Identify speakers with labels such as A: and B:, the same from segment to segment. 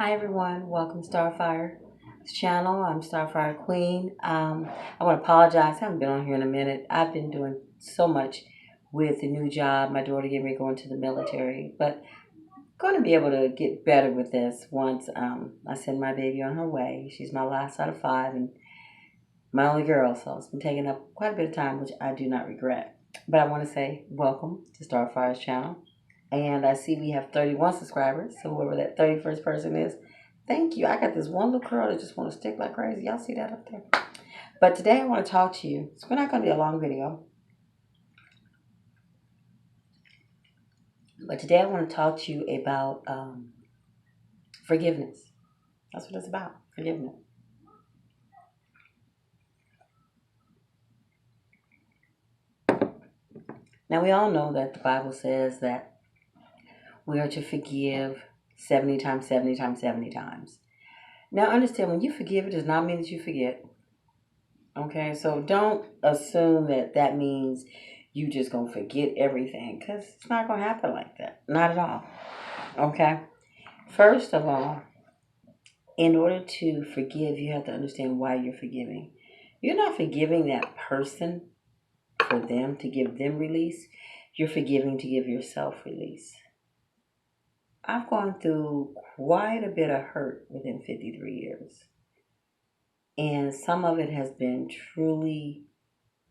A: Hi everyone, welcome to Starfire channel. I'm Starfire Queen. I want to apologize. I haven't been on here in a minute. I've been doing so much with the new job. My daughter getting ready to go into the military, but going to be able to get better with this once I send my baby on her way. She's my last out of five and my only girl, so it's been taking up quite a bit of time, which I do not regret. But I want to say welcome to Starfire's channel. And I see we have 31 subscribers. So whoever that 31st person is, thank you. I got this one little girl that just want to stick like crazy. Y'all see that up there? But today I want to talk to you. It's not going to be a long video. But today I want to talk to you about forgiveness. That's what it's about, forgiveness. Now we all know that the Bible says that we are to forgive 70 times, 70 times, 70 times. Now understand, when you forgive, it does not mean that you forget. Okay, so don't assume that that means you just gonna forget everything, because it's not gonna happen like that. Not at all. Okay, first of all, in order to forgive, you have to understand why you're forgiving. You're not forgiving that person for them to give them release. You're forgiving to give yourself release. I've gone through quite a bit of hurt within 53 years. And some of it has been truly,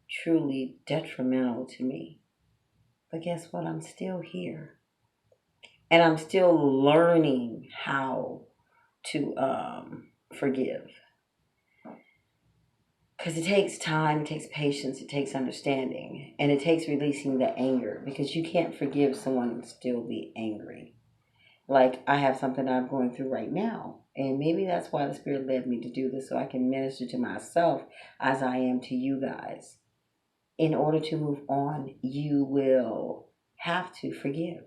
A: truly detrimental to me. But guess what? I'm still here. And I'm still learning how to forgive. Because it takes time, it takes patience, it takes understanding, and it takes releasing the anger. Because you can't forgive someone and still be angry. Like I have something I'm going through right now. And maybe that's why the Spirit led me to do this, so I can minister to myself as I am to you guys. In order to move on, you will have to forgive.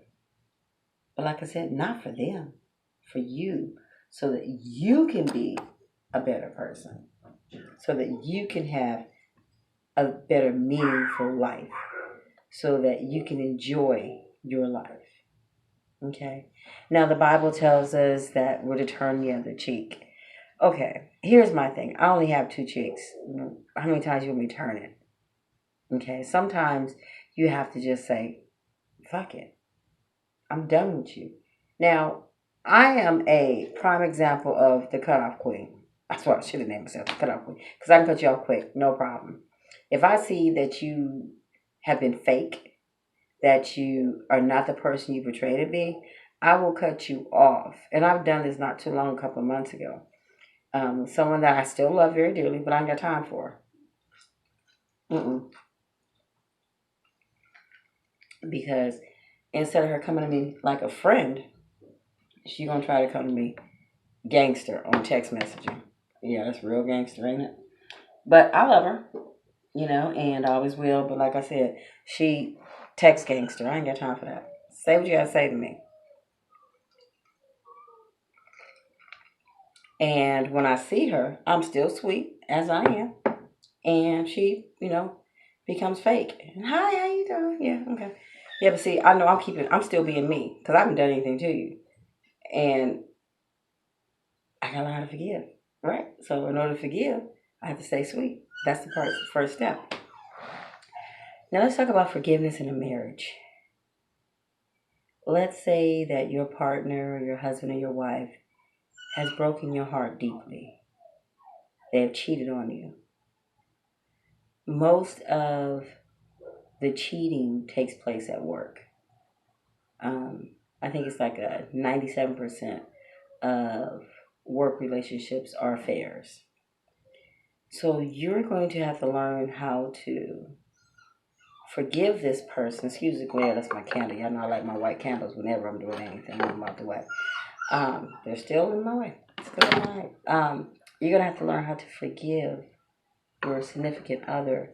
A: But like I said, not for them, for you, so that you can be a better person, so that you can have a better, meaningful life, so that you can enjoy your life. Okay? Now, the Bible tells us that we're to turn the other cheek. Okay, here's my thing. I only have two cheeks. How many times you want me to turn it? Okay, sometimes you have to just say, fuck it. I'm done with you. Now, I am a prime example of the cutoff queen. That's what I should have named myself, the cutoff queen. Because I can cut you off quick, no problem. If I see that you have been fake, that you are not the person you portray to be, I will cut you off. And I've done this not too long, a couple of months ago. Someone that I still love very dearly, but I ain't got time for. Mm-mm. Because instead of her coming to me like a friend, she gonna try to come to me gangster on text messaging. Yeah, that's real gangster, ain't it? But I love her, and I always will. But like I said, she text gangster. I ain't got time for that. Say what you gotta say to me. And when I see her, I'm still sweet as I am. And she, becomes fake. Hi, how you doing? Yeah, okay. Yeah, but see, I know I'm still being me because I haven't done anything to you. And I gotta learn how to forgive, right? So in order to forgive, I have to stay sweet. That's the first step. Now let's talk about forgiveness in a marriage. Let's say that your partner, or your husband, or your wife has broken your heart deeply. They have cheated on you. Most of the cheating takes place at work. I think it's like a 97% of work relationships are affairs. So you're going to have to learn how to forgive this person. Excuse the glare, that's my candle. Y'all know I like my white candles whenever I'm doing anything. I'm out the way. They're still in my way. Still in my way. You're going to have to learn how to forgive your significant other,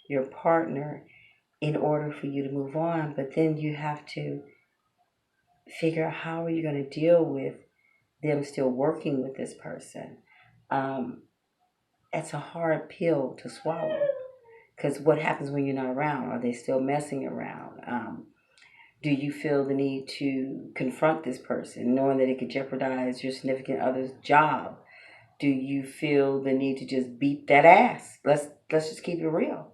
A: your partner, in order for you to move on. But then you have to figure out how are you going to deal with them still working with this person. It's a hard pill to swallow because what happens when you're not around? Are they still messing around? Do you feel the need to confront this person, knowing that it could jeopardize your significant other's job? Do you feel the need to just beat that ass? Let's just keep it real.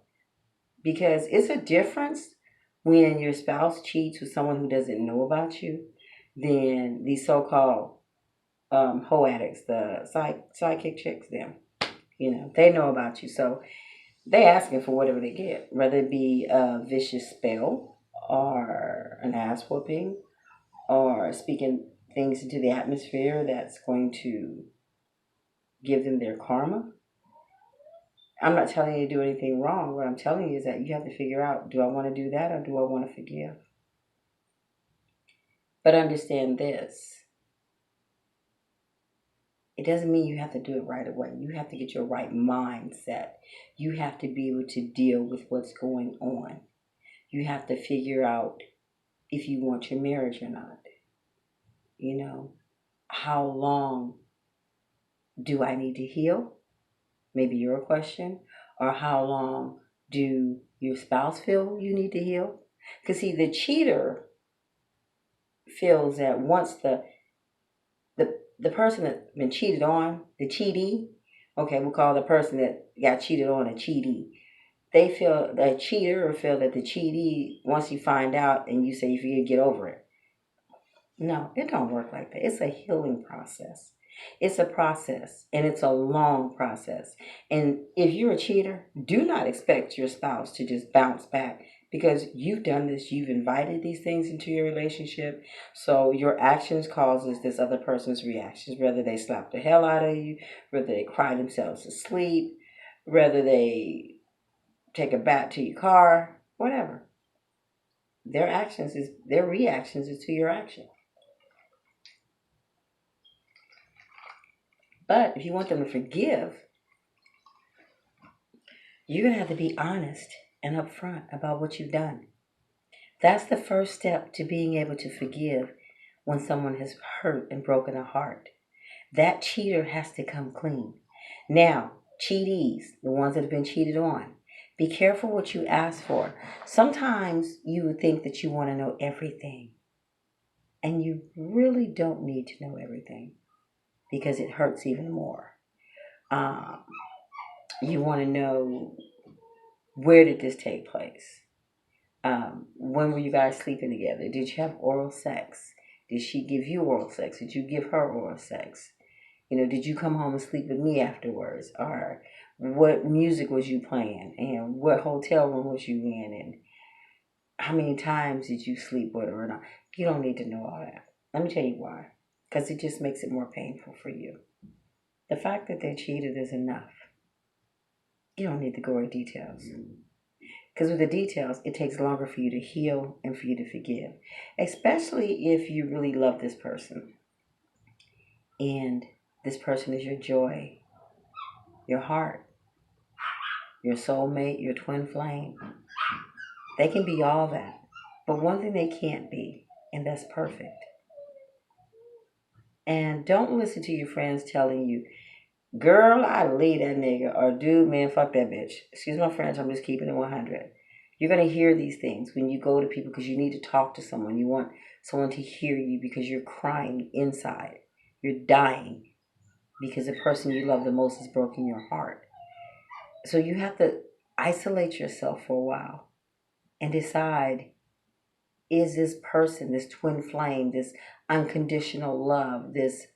A: Because it's a difference when your spouse cheats with someone who doesn't know about you than these so-called hoe addicts, the sidekick chicks, them. They know about you. So they asking for whatever they get, whether it be a vicious spell or an ass whooping or speaking things into the atmosphere that's going to give them their karma. I'm not telling you to do anything wrong. What I'm telling you is that you have to figure out, do I want to do that or do I want to forgive? But understand this. It doesn't mean you have to do it right away. You have to get your right mindset. You have to be able to deal with what's going on. You have to figure out if you want your marriage or not. How long do I need to heal? Maybe your question. Or how long do your spouse feel you need to heal? Because see, the cheater feels that once the person that's been cheated on, the cheatee, okay, we'll call the person that got cheated on a cheatee. They feel the cheater or feel that the cheatee, once you find out and you say if you get over it. No, it don't work like that. It's a healing process. It's a process, and it's a long process. And if you're a cheater, do not expect your spouse to just bounce back because you've done this. You've invited these things into your relationship. So your actions causes this other person's reactions, whether they slap the hell out of you, whether they cry themselves to sleep, whether they take a bat to your car, whatever. Their reactions is to your action. But if you want them to forgive, you're going to have to be honest and upfront about what you've done. That's the first step to being able to forgive when someone has hurt and broken a heart. That cheater has to come clean. Now, cheatees, the ones that have been cheated on, be careful what you ask for. Sometimes you would think that you want to know everything, and you really don't need to know everything because it hurts even more. You want to know, where did this take place? When were you guys sleeping together? Did you have oral sex? Did she give you oral sex? Did you give her oral sex? Did you come home and sleep with me afterwards? Or what music was you playing? And what hotel room was you in? And how many times did you sleep with her or not? You don't need to know all that. Let me tell you why. Because it just makes it more painful for you. The fact that they cheated is enough. You don't need to go into details. Because with the details, it takes longer for you to heal and for you to forgive. Especially if you really love this person. And this person is your joy, your heart, your soulmate, your twin flame. They can be all that. But one thing they can't be, and that's perfect. And don't listen to your friends telling you, girl, I leave that nigga, or dude, man, fuck that bitch. Excuse my French, I'm just keeping it 100. You're going to hear these things when you go to people because you need to talk to someone. You want someone to hear you because you're crying inside. You're dying because the person you love the most has broken your heart. So you have to isolate yourself for a while and decide, is this person, this twin flame, this unconditional love, this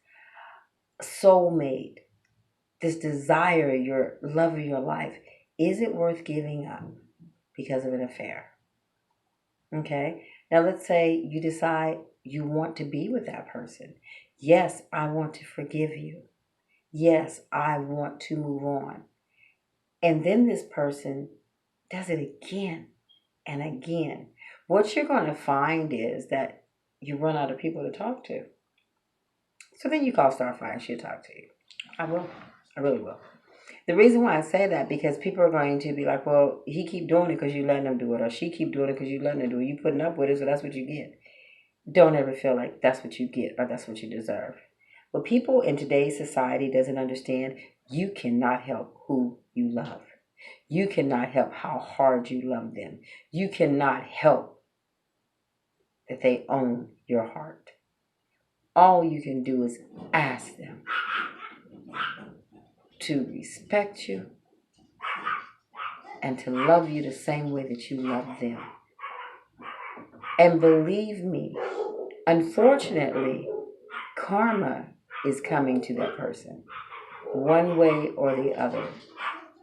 A: soulmate, this desire, your love of your life, is it worth giving up because of an affair? Okay. Now let's say you decide you want to be with that person. Yes, I want to forgive you. Yes, I want to move on. And then this person does it again and again. What you're going to find is that you run out of people to talk to. So then you call Starfire and she'll talk to you. I will. I really will. The reason why I say that, because people are going to be like, well, he keep doing it because you letting him do it, or she keep doing it because you letting her do it. You putting up with it, so that's what you get. Don't ever feel like that's what you get or that's what you deserve. What people in today's society doesn't understand, you cannot help who you love. You cannot help how hard you love them. You cannot help that they own your heart. All you can do is ask them to respect you and to love you the same way that you love them. And believe me, unfortunately, karma is coming to that person one way or the other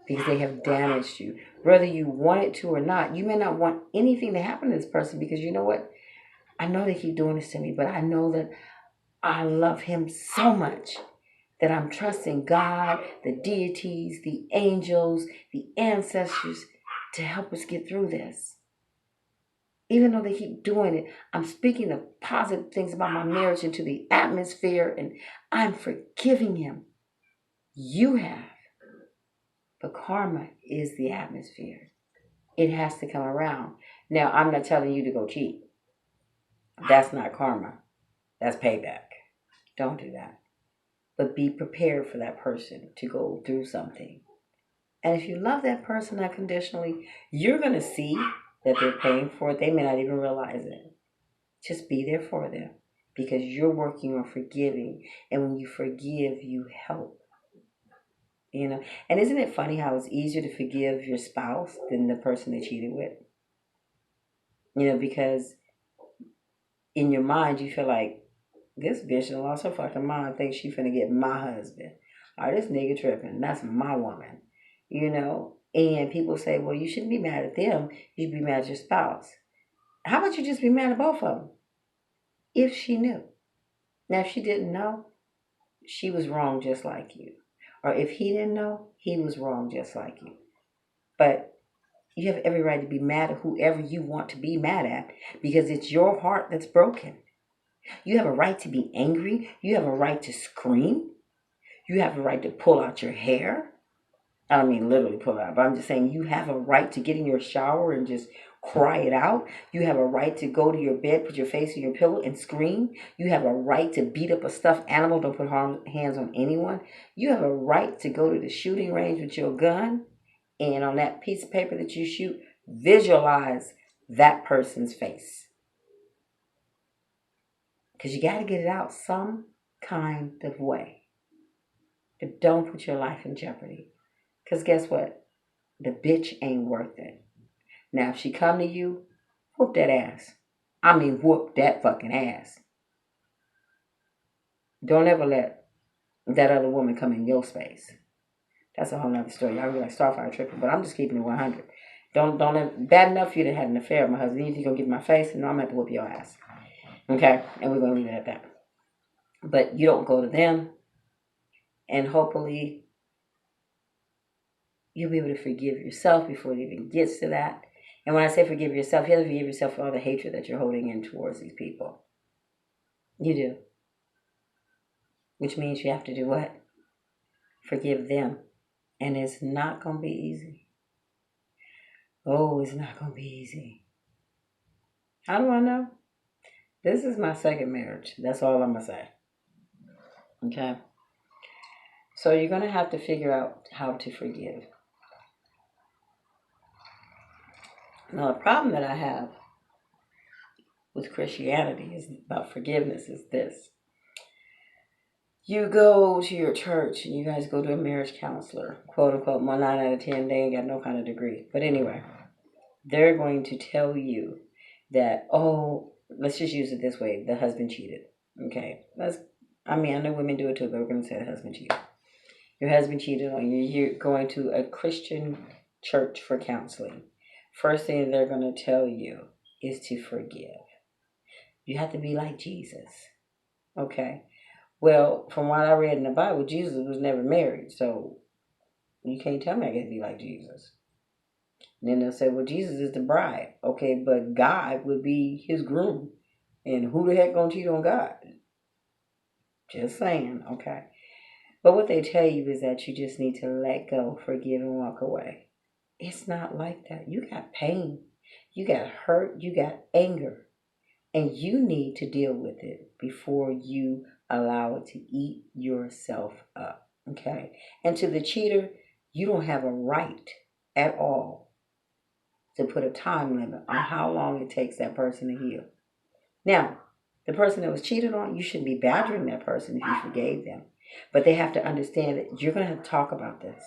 A: because they have damaged you. Whether you want it to or not, you may not want anything to happen to this person because you know what? I know they keep doing this to me, but I know that I love him so much that I'm trusting God, the deities, the angels, the ancestors to help us get through this. Even though they keep doing it, I'm speaking the positive things about my marriage into the atmosphere and I'm forgiving him. You have. But karma is the atmosphere. It has to come around. Now, I'm not telling you to go cheat. That's not karma. That's payback. Don't do that. But be prepared for that person to go through something. And if you love that person unconditionally, you're going to see that they're paying for it. They may not even realize it. Just be there for them because you're working on forgiving. And when you forgive, you help. You know, and isn't it funny how it's easier to forgive your spouse than the person they cheated with? You know, because in your mind you feel like this bitch done lost her fucking mind, thinks she finna get my husband. Or this nigga tripping. That's my woman. You know? And people say, well, you shouldn't be mad at them. You should be mad at your spouse. How about you just be mad at both of them? If she knew. Now, if she didn't know, she was wrong just like you. Or if he didn't know, he was wrong just like you. But you have every right to be mad at whoever you want to be mad at because it's your heart that's broken. You have a right to be angry. You have a right to scream. You have a right to pull out your hair. I don't mean literally pull it out, but I'm just saying you have a right to get in your shower and just cry it out. You have a right to go to your bed, put your face in your pillow and scream. You have a right to beat up a stuffed animal. Don't put hands on anyone. You have a right to go to the shooting range with your gun and on that piece of paper that you shoot, visualize that person's face. Because you got to get it out some kind of way. But don't put your life in jeopardy. Because guess what? The bitch ain't worth it. Now, if she come to you, whoop that ass. I mean, whoop that fucking ass. Don't ever let that other woman come in your space. That's a whole nother story. Y'all be like Starfire tripping, but I'm just keeping it 100. Don't bad enough for you to have an affair with my husband. You gonna get in my face, and I'm gonna have to whoop your ass. Okay, and we're gonna leave it at that. But you don't go to them, and hopefully you'll be able to forgive yourself before it even gets to that. And when I say forgive yourself, you have to forgive yourself for all the hatred that you're holding in towards these people. You do. Which means you have to do what? Forgive them. And it's not going to be easy. Oh, it's not going to be easy. How do I know? This is my second marriage. That's all I'm going to say. Okay? So you're going to have to figure out how to forgive. Now, the problem that I have with Christianity is about forgiveness is this. You go to your church and you guys go to a marriage counselor, quote unquote, 9 out of 10, they ain't got no kind of degree. But anyway, they're going to tell you that, oh, let's just use it this way, the husband cheated. Okay, I know women do it too, but we're going to say the husband cheated. Your husband cheated on you. You're going to a Christian church for counseling. First thing they're going to tell you is to forgive. You have to be like Jesus. Okay. Well, from what I read in the Bible, Jesus was never married, so you can't tell me I gotta be like Jesus. And then they'll say, well, Jesus is the bride. Okay, but God would be his groom. And who the heck gonna cheat on God? Just saying, okay. But what they tell you is that you just need to let go, forgive, and walk away. It's not like that. You got pain. You got hurt. You got anger. And you need to deal with it before you allow it to eat yourself up. Okay? And to the cheater, you don't have a right at all to put a time limit on how long it takes that person to heal. Now, the person that was cheated on, you shouldn't be badgering that person if you forgave them. But they have to understand that you're going to have to talk about this.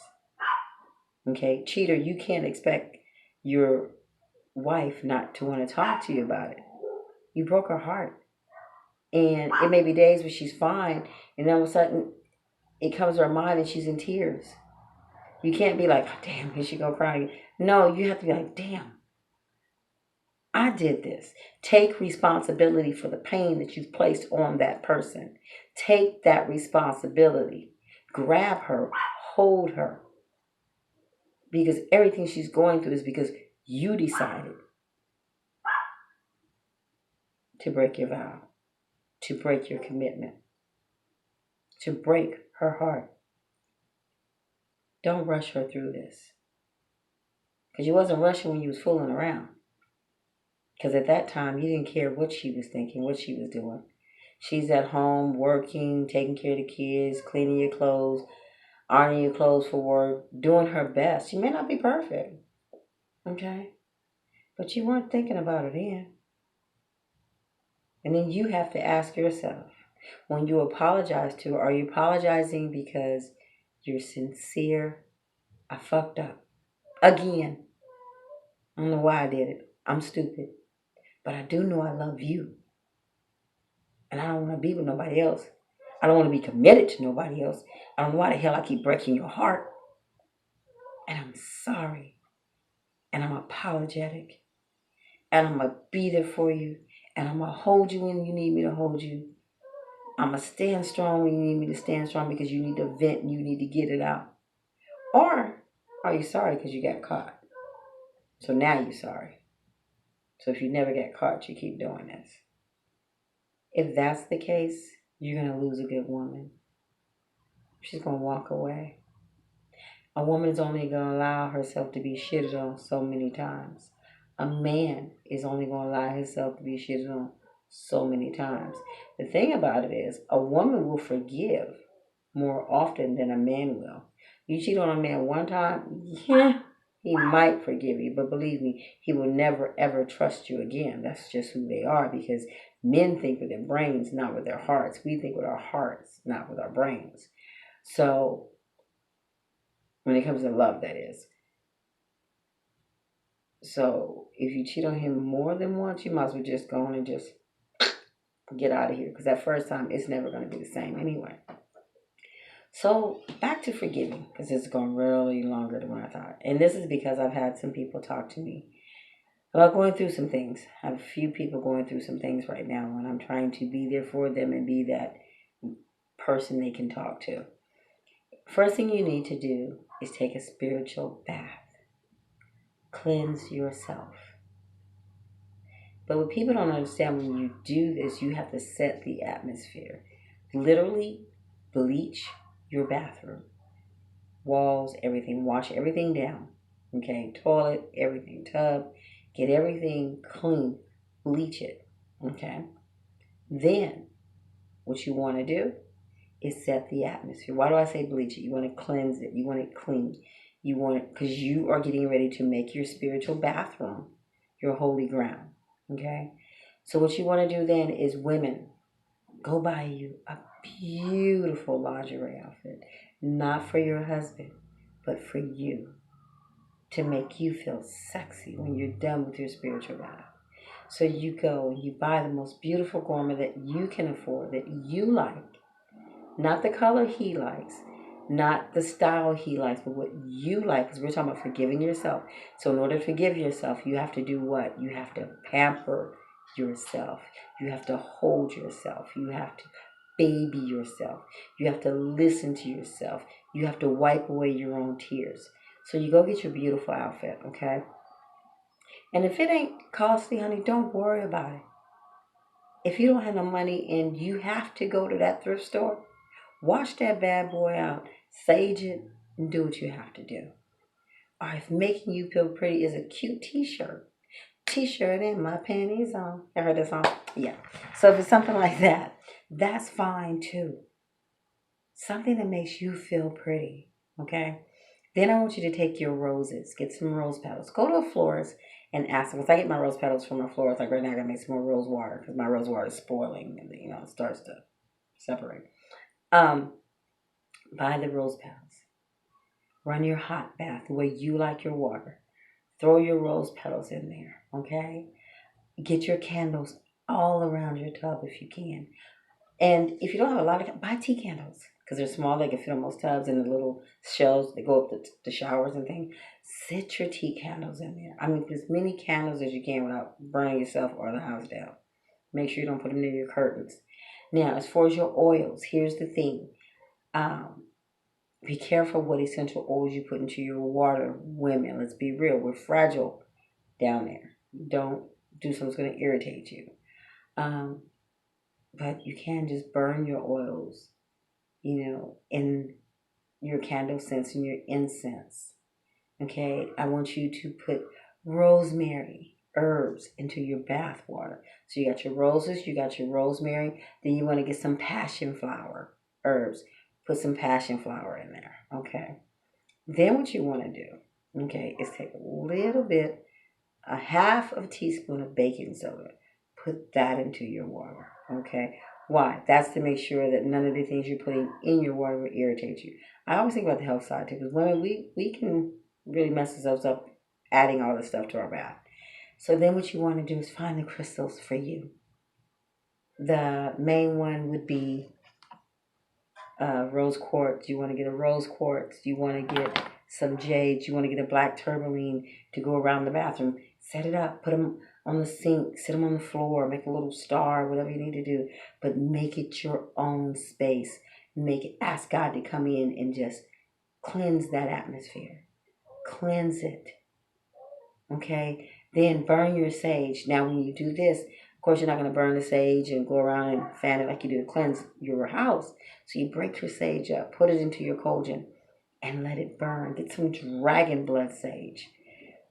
A: Okay? Cheater, you can't expect your wife not to want to talk to you about it. You broke her heart. And it may be days where she's fine, and all of a sudden it comes to her mind and she's in tears. You can't be like, oh, damn, here she go crying. No, you have to be like, damn, I did this. Take responsibility for the pain that you've placed on that person. Take that responsibility. Grab her, hold her. Because everything she's going through is because you decided to break your vow, to break your commitment, to break her heart. Don't rush her through this. Because you wasn't rushing when you was fooling around. Because at that time, you didn't care what she was thinking, what she was doing. She's at home working, taking care of the kids, cleaning your clothes, ironing your clothes for work, doing her best. She may not be perfect, okay? But you weren't thinking about her then. And then you have to ask yourself, when you apologize to her, are you apologizing because you're sincere? I fucked up. Again. I don't know why I did it. I'm stupid. But I do know I love you. And I don't want to be with nobody else. I don't want to be committed to nobody else. I don't know why the hell I keep breaking your heart. And I'm sorry. And I'm apologetic. And I'm going to be there for you. And I'm going to hold you when you need me to hold you. I'm going to stand strong when you need me to stand strong because you need to vent and you need to get it out. Or are you sorry because you got caught? So now you're sorry. So if you never get caught, you keep doing this. If that's the case, you're going to lose a good woman. She's going to walk away. A woman is only going to allow herself to be shitted on so many times. A man is only going to allow himself to be shitted on so many times. The thing about it is, a woman will forgive more often than a man will. You cheat on a man one time, yeah, he might forgive you, but believe me, he will never ever trust you again. That's just who they are, because men think with their brains, not with their hearts. We think with our hearts, not with our brains. So, when it comes to love, that is. So, if you cheat on him more than once, you might as well just go on and just get out of here, because that first time, it's never going to be the same anyway. So, back to forgiving, because it's going really longer than what I thought. And this is because I've had some people talk to me about going through some things. I have a few people going through some things right now, and I'm trying to be there for them and be that person they can talk to. First thing you need to do is take a spiritual bath. Cleanse yourself. But what people don't understand, when you do this, you have to set the atmosphere. Literally bleach your bathroom. Walls, everything. Wash everything down. Okay? Toilet, everything. Tub. Get everything clean. Bleach it. Okay? Then, what you want to do is set the atmosphere. Why do I say bleach it? You want to cleanse it. You want it clean. You want it because you are getting ready to make your spiritual bathroom your holy ground. Okay? So what you want to do then is, women, go buy you a beautiful lingerie outfit. Not for your husband, but for you. To make you feel sexy when you're done with your spiritual bath. So you go and you buy the most beautiful garment that you can afford, that you like. Not the color he likes, not the style he likes, but what you like. Because we're talking about forgiving yourself. So in order to forgive yourself, you have to do what? You have to pamper yourself. You have to hold yourself. You have to baby yourself. You have to listen to yourself. You have to wipe away your own tears. So you go get your beautiful outfit, okay? And if it ain't costly, honey, don't worry about it. If you don't have no money and you have to go to that thrift store, wash that bad boy out, sage it, and do what you have to do. Or if making you feel pretty is a cute t-shirt. T-shirt and my panties on. Ever heard that song? Yeah. So if it's something like that, that's fine too. Something that makes you feel pretty, okay? Then I want you to take your roses, get some rose petals. Go to a florist and ask them. Because I get my rose petals from my florist. Like right now, I gotta make some more rose water because my rose water is spoiling, and it starts to separate. Um, buy the rose petals. Run your hot bath the way you like your water. Throw your rose petals in there. Okay. Get your candles all around your tub if you can. And if you don't have a lot of, buy tea candles because they're small. They can fit on most tubs and the little shelves. They go up the showers and things. Set your tea candles in there. I mean, put as many candles as you can without burning yourself or the house down. Make sure you don't put them near your curtains. Now, as far as your oils, here's the thing. Be careful what essential oils you put into your water. Women, let's be real. We're fragile down there. Don't do something that's going to irritate you. But you can just burn your oils, in your candle scents and your incense. Okay, I want you to put rosemary herbs into your bath water. So you got your roses, you got your rosemary, then you want to get some passion flower herbs. Put some passion flower in there. Okay. Then what you want to do, okay, is take a little bit, a half of a teaspoon of baking soda. Put that into your water. Okay. Why? That's to make sure that none of the things you're putting in your water will irritate you. I always think about the health side too, because women, we can really mess ourselves up adding all this stuff to our bath. So then what you want to do is find the crystals for you. The main one would be rose quartz. You want to get a rose quartz. You want to get some jade. You want to get a black tourmaline to go around the bathroom. Set it up. Put them on the sink. Sit them on the floor. Make a little star. Whatever you need to do. But make it your own space. Ask God to come in and just cleanse that atmosphere. Cleanse it. Okay? Then burn your sage. Now when you do this, of course, you're not going to burn the sage and go around and fan it like you do to cleanse your house. So you break your sage up, put it into your cauldron, and let it burn. Get some dragon blood sage,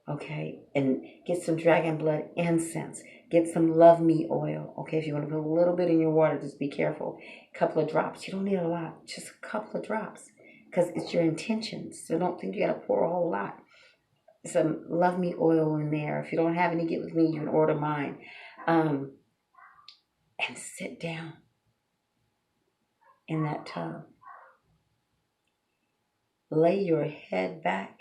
A: okay? And get some dragon blood incense. Get some love me oil, okay? If you want to put a little bit in your water, just be careful. A couple of drops. You don't need a lot, just a couple of drops because it's your intentions. So don't think you got to pour a whole lot. Some love me oil in there. If you don't have any, get with me. You can order mine. And sit down in that tub. Lay your head back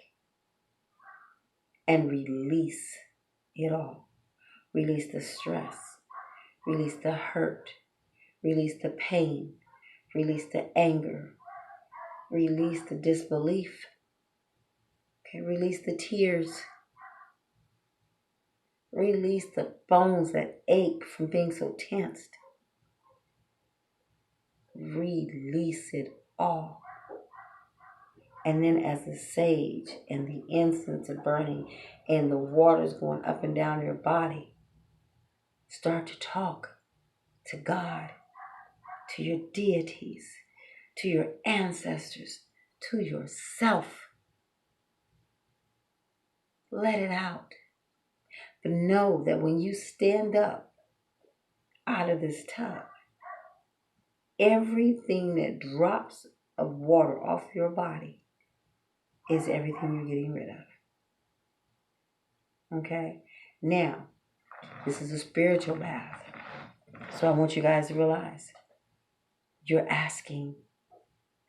A: and release it all. Release the stress. Release the hurt. Release the pain. Release the anger. Release the disbelief. Okay, release the tears. Release the bones that ache from being so tensed. Release it all. And then as the sage and the incense are burning and the water's going up and down your body, start to talk to God, to your deities, to your ancestors, to yourself. Let it out. But know that when you stand up out of this tub, everything that drops of water off your body is everything you're getting rid of. Okay? Now, this is a spiritual bath. So I want you guys to realize you're asking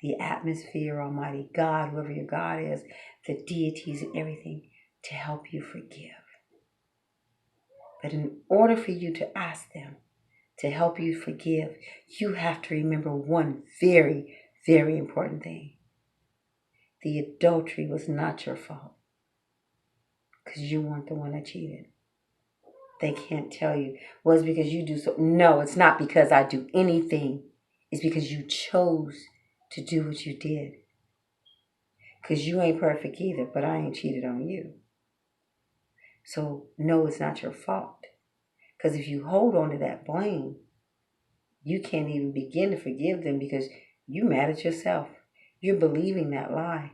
A: the atmosphere, Almighty God, whoever your God is, the deities and everything, to help you forgive. But in order for you to ask them to help you forgive, you have to remember one very, very important thing. The adultery was not your fault because you weren't the one that cheated. They can't tell you, well, it's because you do so. No, it's not because I do anything. It's because you chose to do what you did. Because you ain't perfect either, but I ain't cheated on you. So, no, it's not your fault. Because if you hold on to that blame, you can't even begin to forgive them because you're mad at yourself. You're believing that lie.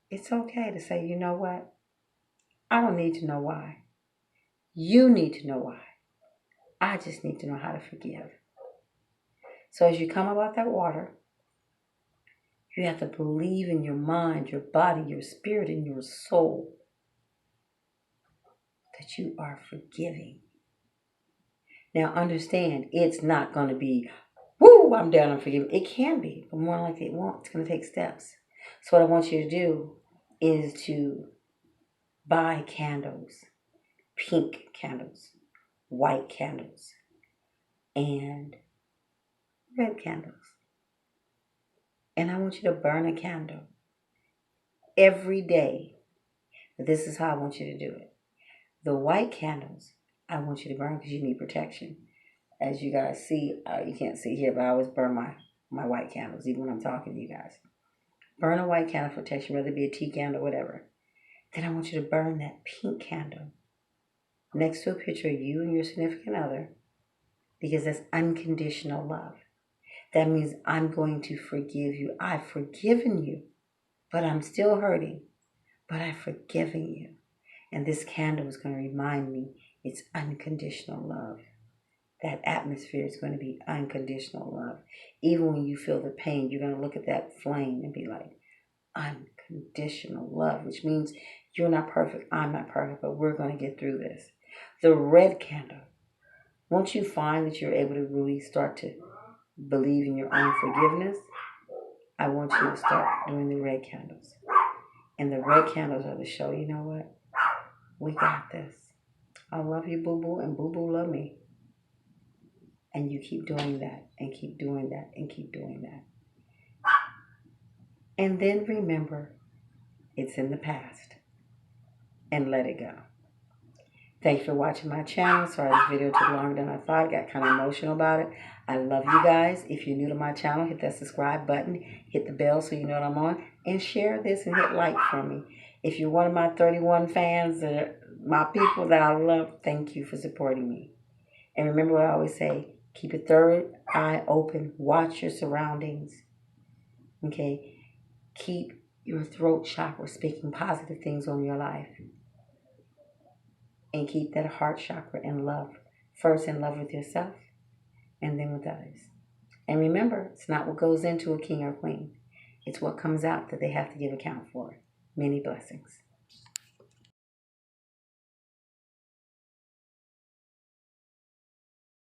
A: It's okay to say, you know what? I don't need to know why. You need to know why. I just need to know how to forgive. So as you come about that water, you have to believe in your mind, your body, your spirit, and your soul that you are forgiving. Now understand, it's not going to be, woo, I'm down on forgiving. It can be, but more likely it won't. It's going to take steps. So what I want you to do is to buy candles, pink candles, white candles, and red candles. And I want you to burn a candle every day. This is how I want you to do it. The white candles, I want you to burn because you need protection. As you guys see, you can't see here, but I always burn my white candles, even when I'm talking to you guys. Burn a white candle for protection, whether it be a tea candle or whatever. Then I want you to burn that pink candle next to a picture of you and your significant other, because that's unconditional love. That means I'm going to forgive you. I've forgiven you, but I'm still hurting, but I've forgiven you. And this candle is going to remind me it's unconditional love. That atmosphere is going to be unconditional love. Even when you feel the pain, you're going to look at that flame and be like, unconditional love, which means you're not perfect, I'm not perfect, but we're going to get through this. The red candle, once you find that you're able to really start to believe in your own forgiveness, I want you to start doing the red candles. And the red candles are to show, you know what? We got this. I love you, boo-boo, and boo-boo love me. And you keep doing that, and keep doing that, and keep doing that. And then remember, it's in the past. And let it go. Thanks for watching my channel. Sorry this video took longer than I thought. I got kind of emotional about it. I love you guys. If you're new to my channel, hit that subscribe button. Hit the bell so you know what I'm on. And share this and hit like for me. If you're one of my 31 fans, my people that I love, thank you for supporting me. And remember what I always say, keep your third eye open. Watch your surroundings. Okay? Keep your throat chakra speaking positive things on your life. And keep that heart chakra in love. First in love with yourself and then with others. And remember, it's not what goes into a king or queen. It's what comes out that they have to give account for. Many blessings.